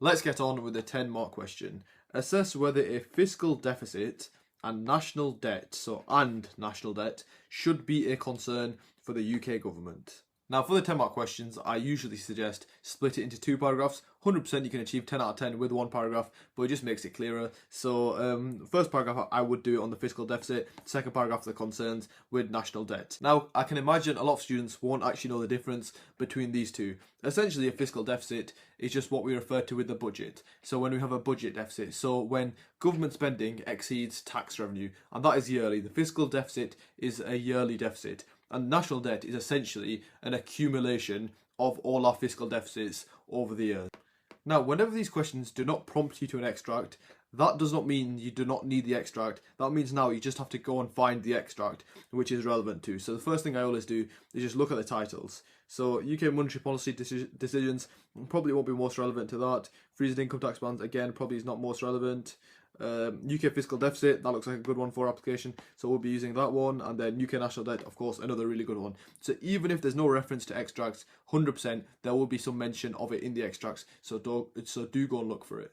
Let's get on with the 10-mark question. Assess whether a fiscal deficit and national debt, should be a concern for the UK government. Now, for the 10-mark questions, I usually suggest split it into two paragraphs. 100% you can achieve 10 out of 10 with one paragraph, but it just makes it clearer. So, first paragraph, I would do it on the fiscal deficit. Second paragraph, the concerns with national debt. Now, I can imagine a lot of students won't actually know the difference between these two. Essentially, a fiscal deficit is just what we refer to with the budget. So when we have a budget deficit, so when government spending exceeds tax revenue, and that is yearly. The fiscal deficit is a yearly deficit. And national debt is essentially an accumulation of all our fiscal deficits over the years. Now, whenever these questions do not prompt you to an extract, that does not mean you do not need the extract. That means now you just have to go and find the extract, which is relevant to. So the first thing I always do is just look at the titles. So UK monetary policy decisions probably won't be most relevant to that. Freezing income tax bans, again, probably is not most relevant. UK fiscal deficit, that looks like a good one for application, so we'll be using that one. And then UK national debt, of course, another really good one. So even if there's no reference to extracts, 100% there will be some mention of it in the extracts, so do go and look for it.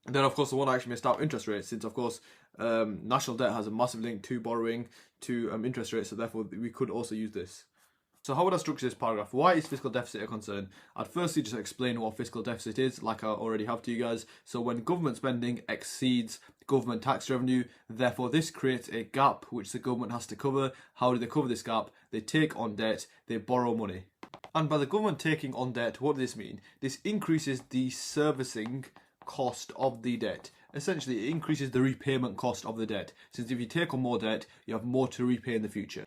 And then, of course, the one I actually missed out, interest rates, since, of course, national debt has a massive link to borrowing, to interest rates, so therefore we could also use this. So how would I structure this paragraph? Why is fiscal deficit a concern? I'd firstly just explain what fiscal deficit is, like I already have to you guys. So when government spending exceeds government tax revenue, therefore this creates a gap which the government has to cover. How do they cover this gap? They take on debt, they borrow money. And by the government taking on debt, what does this mean? This increases the servicing cost of the debt. Essentially, it increases the repayment cost of the debt, since if you take on more debt, you have more to repay in the future.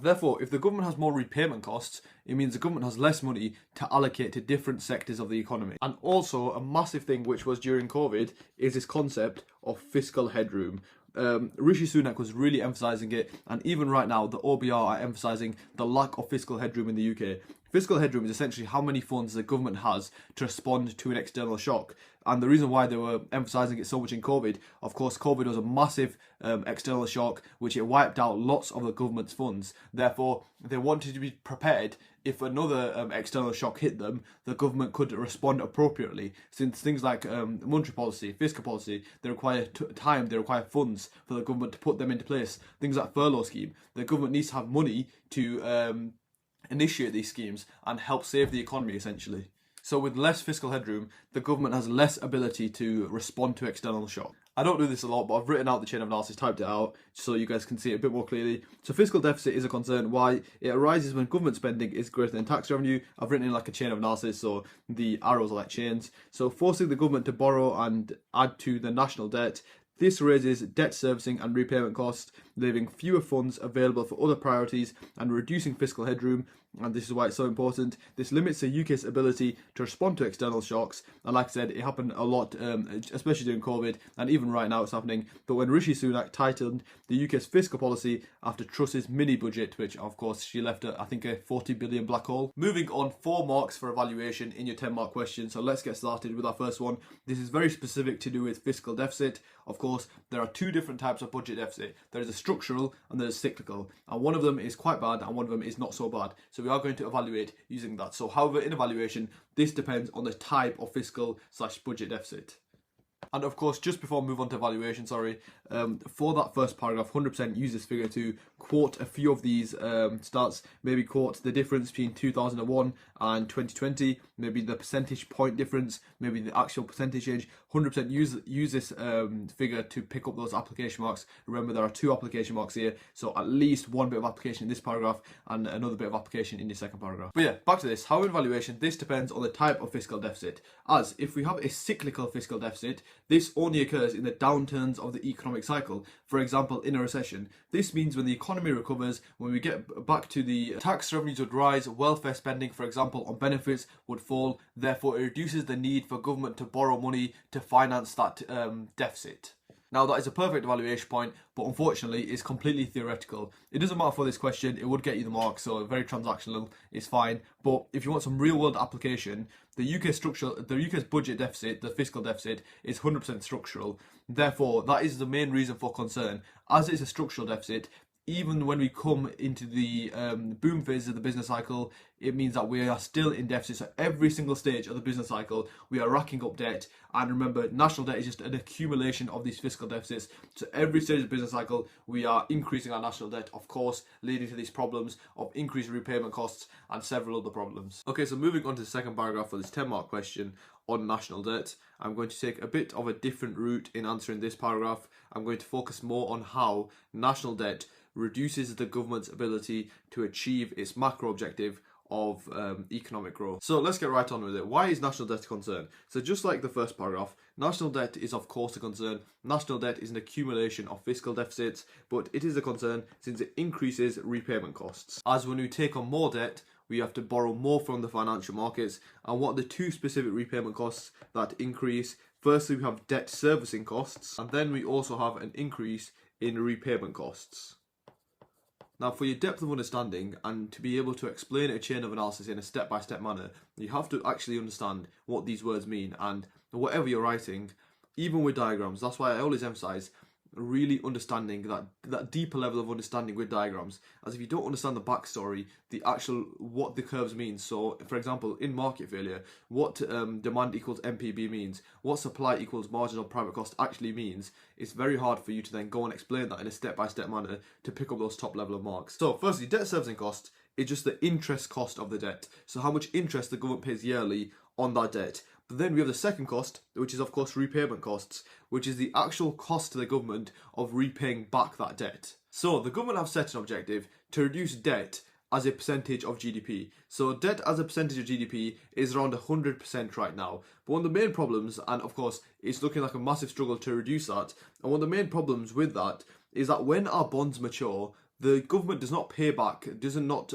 Therefore, if the government has more repayment costs, it means the government has less money to allocate to different sectors of the economy. And also, a massive thing which was during COVID is this concept of fiscal headroom. Rishi Sunak was really emphasising it, and even right now, the OBR are emphasising the lack of fiscal headroom in the UK. Fiscal headroom is essentially how many funds the government has to respond to an external shock. And the reason why they were emphasising it so much in COVID, of course, COVID was a massive external shock, which it wiped out lots of the government's funds. Therefore, they wanted to be prepared if another external shock hit them, the government could respond appropriately. Since things like monetary policy, fiscal policy, they require time, they require funds for the government to put them into place. Things like furlough scheme, the government needs to have money to initiate these schemes and help save the economy, essentially. So with less fiscal headroom, the government has less ability to respond to external shock. I don't do this a lot, but I've written out the chain of analysis, typed it out, so you guys can see it a bit more clearly. So fiscal deficit is a concern. Why? It arises when government spending is greater than tax revenue. I've written in like a chain of analysis, so the arrows are like chains. So forcing the government to borrow and add to the national debt. This raises debt servicing and repayment costs, leaving fewer funds available for other priorities and reducing fiscal headroom. And this is why it's so important. This limits the UK's ability to respond to external shocks. And like I said, it happened a lot, especially during COVID, and even right now it's happening. But when Rishi Sunak tightened the UK's fiscal policy after Truss's mini budget, which of course she left, I think, a 40 billion black hole. Moving on, 4 marks for evaluation in your 10-mark question. So let's get started with our first one. This is very specific to do with fiscal deficit. Of course, there are 2 different types of budget deficit. There is a structural and there is cyclical. And one of them is quite bad and one of them is not so bad. So we are going to evaluate using that. So however, in evaluation, this depends on the type of fiscal/budget deficit. And of course, just before I move on to evaluation, for that first paragraph, 100% use this figure to quote a few of these stats. Maybe quote the difference between 2001 and 2020, maybe the percentage point difference, maybe the actual percentage change. 100% use this figure to pick up those application marks. Remember, there are 2 application marks here, so at least 1 bit of application in this paragraph and another bit of application in the second paragraph. But yeah, back to this. How in evaluation, this depends on the type of fiscal deficit. As if we have a cyclical fiscal deficit, this only occurs in the downturns of the economic cycle. For example, in a recession. This means when the economy recovers, when we get back to the tax revenues would rise, welfare spending, for example, on benefits would fall. Therefore, it reduces the need for government to borrow money to finance that deficit. Now, that is a perfect evaluation point, but unfortunately, it's completely theoretical. It doesn't matter for this question, it would get you the mark, so very transactional, it's fine. But if you want some real-world application, the UK's budget deficit, the fiscal deficit, is 100% structural. Therefore, that is the main reason for concern. As it's a structural deficit, even when we come into the boom phase of the business cycle, it means that we are still in deficit. So every single stage of the business cycle, we are racking up debt. And remember, national debt is just an accumulation of these fiscal deficits. So every stage of the business cycle, we are increasing our national debt, of course, leading to these problems of increased repayment costs and several other problems. Okay, so moving on to the second paragraph for this 10-mark question on national debt, I'm going to take a bit of a different route in answering this paragraph. I'm going to focus more on how national debt reduces the government's ability to achieve its macro objective of economic growth. So let's get right on with it. Why is national debt a concern? So just like the first paragraph, national debt is of course a concern. National debt is an accumulation of fiscal deficits, but it is a concern since it increases repayment costs. As when we take on more debt, we have to borrow more from the financial markets. And what are the two specific repayment costs that increase? Firstly, we have debt servicing costs, and then we also have an increase in repayment costs. Now, for your depth of understanding and to be able to explain a chain of analysis in a step-by-step manner, you have to actually understand what these words mean. And whatever you're writing, even with diagrams, that's why I always emphasize really understanding that deeper level of understanding with diagrams. As if you don't understand the backstory, the actual what the curves mean. So for example, in market failure, what demand equals MPB means, what supply equals marginal private cost actually means, it's very hard for you to then go and explain that in a step-by-step manner to pick up those top level of marks. So firstly, debt servicing cost is just the interest cost of the debt. So how much interest the government pays yearly on that debt. But then we have the second cost, which is of course repayment costs, which is the actual cost to the government of repaying back that debt. So the government have set an objective to reduce debt as a percentage of GDP. So debt as a percentage of GDP is around 100% right now. But one of the main problems, and of course it's looking like a massive struggle to reduce that, and one of the main problems with that is that when our bonds mature, the government does not pay back, does not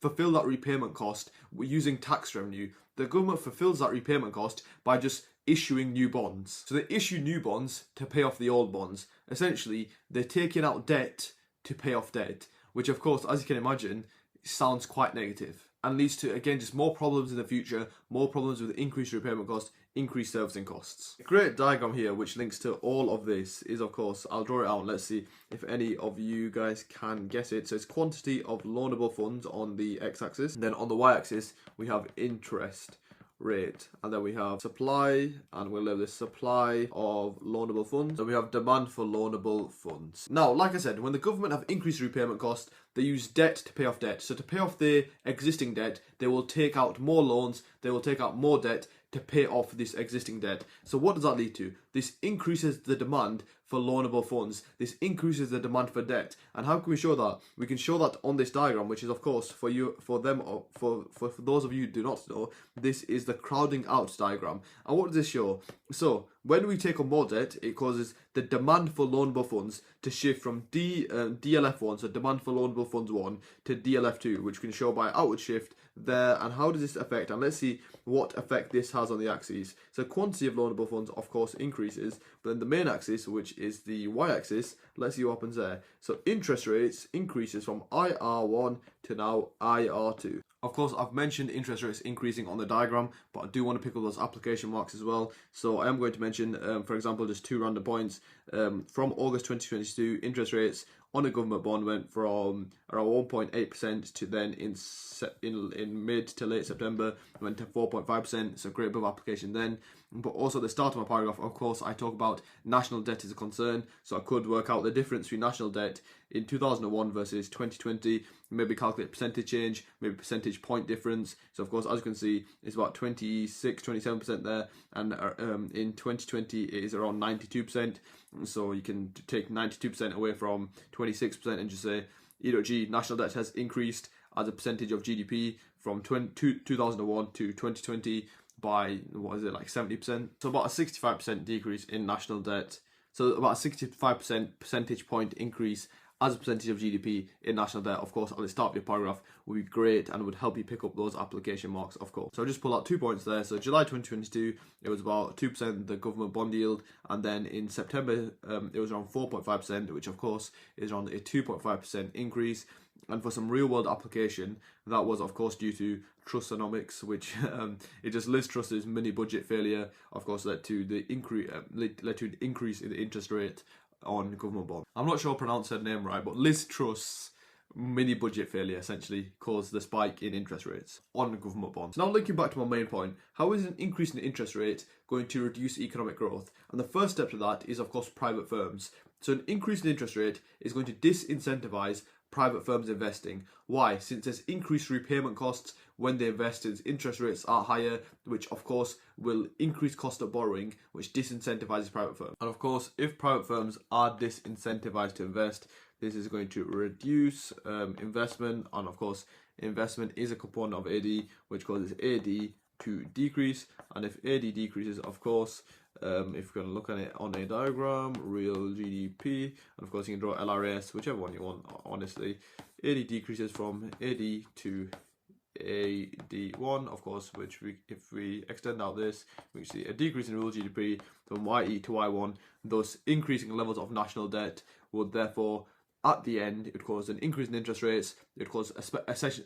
fulfill that repayment cost using tax revenue. The government fulfills that repayment cost by just issuing new bonds. So they issue new bonds to pay off the old bonds. Essentially, they're taking out debt to pay off debt, which of course, as you can imagine, sounds quite negative and leads to, again, just more problems in the future, more problems with increased repayment cost, increased servicing costs. A great diagram here which links to all of this is, of course, I'll draw it out and let's see if any of you guys can guess it. So it's quantity of loanable funds on the x-axis, and then on the y-axis we have interest rate, and then we have supply, and we'll label this supply of loanable funds. Then we have demand for loanable funds. Now, like I said, when the government have increased repayment costs, they use debt to pay off debt. So to pay off their existing debt, they will take out more loans, they will take out more debt to pay off this existing debt. So what does that lead to? This increases the demand for loanable funds. This increases the demand for debt. And how can we show that? We can show that on this diagram, which is of course for those of you who do not know, this is the crowding out diagram. And what does this show? So when we take on more debt, it causes the demand for loanable funds to shift from DLF1, so demand for loanable funds 1, to DLF2, which we can show by outward shift there. And how does this affect? And let's see what effect this has on the axes. So quantity of loanable funds of course increases, but then the main axis, which is the y-axis, let's see what happens there. So interest rates increases from IR1 to now IR2. Of course, I've mentioned interest rates increasing on the diagram, but I do want to pick up those application marks as well. So I am going to mention, for example, just two random points. From August 2022, interest rates on a government bond went from around 1.8% to then in mid to late September went to 4.5%. So great above application then. But also at the start of my paragraph, of course, I talk about national debt as a concern. So I could work out the difference between national debt in 2001 versus 2020, maybe calculate percentage change, maybe percentage point difference. So of course, as you can see, it's about 27% there, and in 2020 it is around 92%. So you can take 92% away from 26% and just say, national debt has increased as a percentage of GDP from 2001 to 2020 by, what is it, like 70%? So about a 65% decrease in national debt. So about a 65% percentage point increase as a percentage of GDP in national debt, of course, at the start of your paragraph would be great and would help you pick up those application marks, of course. So I'll just pull out 2 points there. So July 2022, it was about 2% the government bond yield, and then in September, it was around 4.5%, which of course is around a 2.5% increase. And for some real world application, that was of course due to trustonomics, which it just Liz Truss's mini budget failure, of course, led to the increase in the interest rate on government bonds. I'm not sure I pronounced her name right, but Liz Truss's mini budget failure essentially caused the spike in interest rates on government bonds. Now linking back to my main point, how is an increase in interest rate going to reduce economic growth? And the first step to that is of course private firms. So an increase in interest rate is going to disincentivize private firms investing. Why? Since there's increased repayment costs when they invest, interest rates are higher, which of course will increase cost of borrowing, which disincentivizes private firms. And of course, if private firms are disincentivized to invest, this is going to reduce investment, and of course, investment is a component of AD, which causes AD to decrease. And if AD decreases, of course, if you're going to look at it on a diagram, real GDP, and of course you can draw LRS, whichever one you want, honestly. AD decreases from AD to AD1, of course, which if we extend out this, we see a decrease in real GDP from YE to Y1, thus increasing levels of national debt would therefore, at the end, it would cause an increase in interest rates. It would cause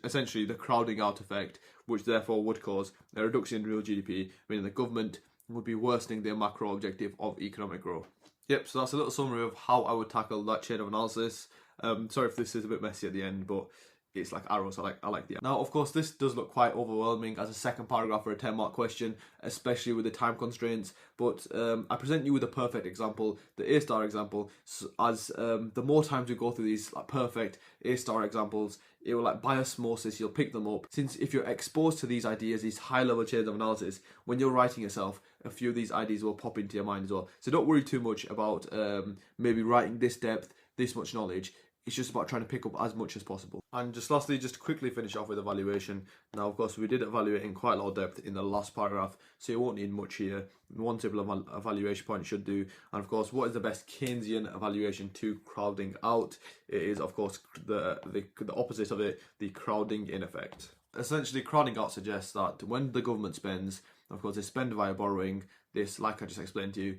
essentially the crowding out effect, which therefore would cause a reduction in real GDP, meaning the government would be worsening their macro objective of economic growth. Yep, so that's a little summary of how I would tackle that chain of analysis. Sorry if this is a bit messy at the end, but it's like arrows. I like the. Now, of course, this does look quite overwhelming as a second paragraph for a 10-mark question, especially with the time constraints. But I present you with a perfect example, the A-star example. As the more times we go through these like perfect A-star examples, it will like by osmosis you'll pick them up. Since if you're exposed to these ideas, these high-level chains of analysis, when you're writing yourself, a few of these ideas will pop into your mind as well. So don't worry too much about maybe writing this depth, this much knowledge. It's just about trying to pick up as much as possible. And just lastly, just to quickly finish off with evaluation. Now, of course, we did evaluate in quite a lot of depth in the last paragraph, so you won't need much here. One simple evaluation point should do. And of course, what is the best Keynesian evaluation to crowding out? It is, of course, the opposite of it, the crowding in effect. Essentially, crowding out suggests that when the government spends, of course, they spend via borrowing. This, like I just explained to you,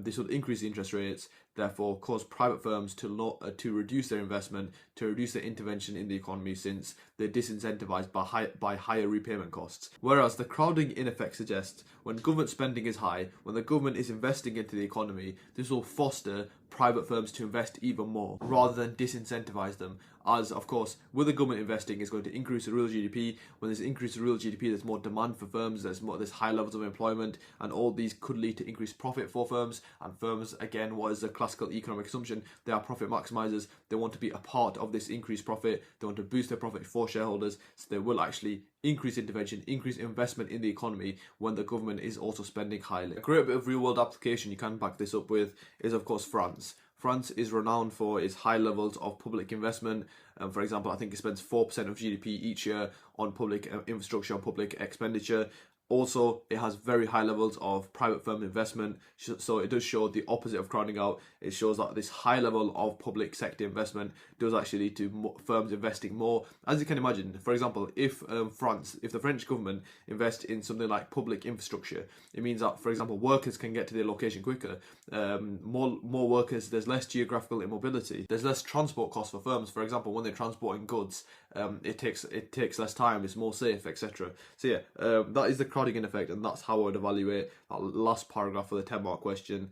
this will increase the interest rates, therefore cause private firms to reduce their investment, to reduce their intervention in the economy, since they're disincentivized by higher repayment costs. Whereas the crowding in effect suggests when government spending is high, when the government is investing into the economy, this will foster private firms to invest even more rather than disincentivize them. As of course, with the government investing is going to increase the real GDP. When there's increase in real GDP, there's more demand for firms, there's high levels of employment, and all these could lead to increased profit for firms. And firms, again, what is the classical economic assumption? They are profit maximizers. They want to be a part of this increased profit. They want to boost their profit for shareholders. So they will actually increase intervention, increase investment in the economy when the government is also spending highly. A great bit of real world application you can back this up with is of course France. France is renowned for its high levels of public investment. For example, I think it spends 4% of GDP each year on public infrastructure, on public expenditure. Also, it has very high levels of private firm investment, so it does show the opposite of crowding out. It shows that this high level of public sector investment does actually lead to firms investing more. As you can imagine, for example, if the French government invests in something like public infrastructure, it means that, for example, workers can get to their location quicker. More workers, there's less geographical immobility, there's less transport costs for firms. For example, when they're transporting goods, it takes less time, it's more safe, etc. So yeah, that is the crowding in effect, and that's how I would evaluate that last paragraph for the 10-mark question.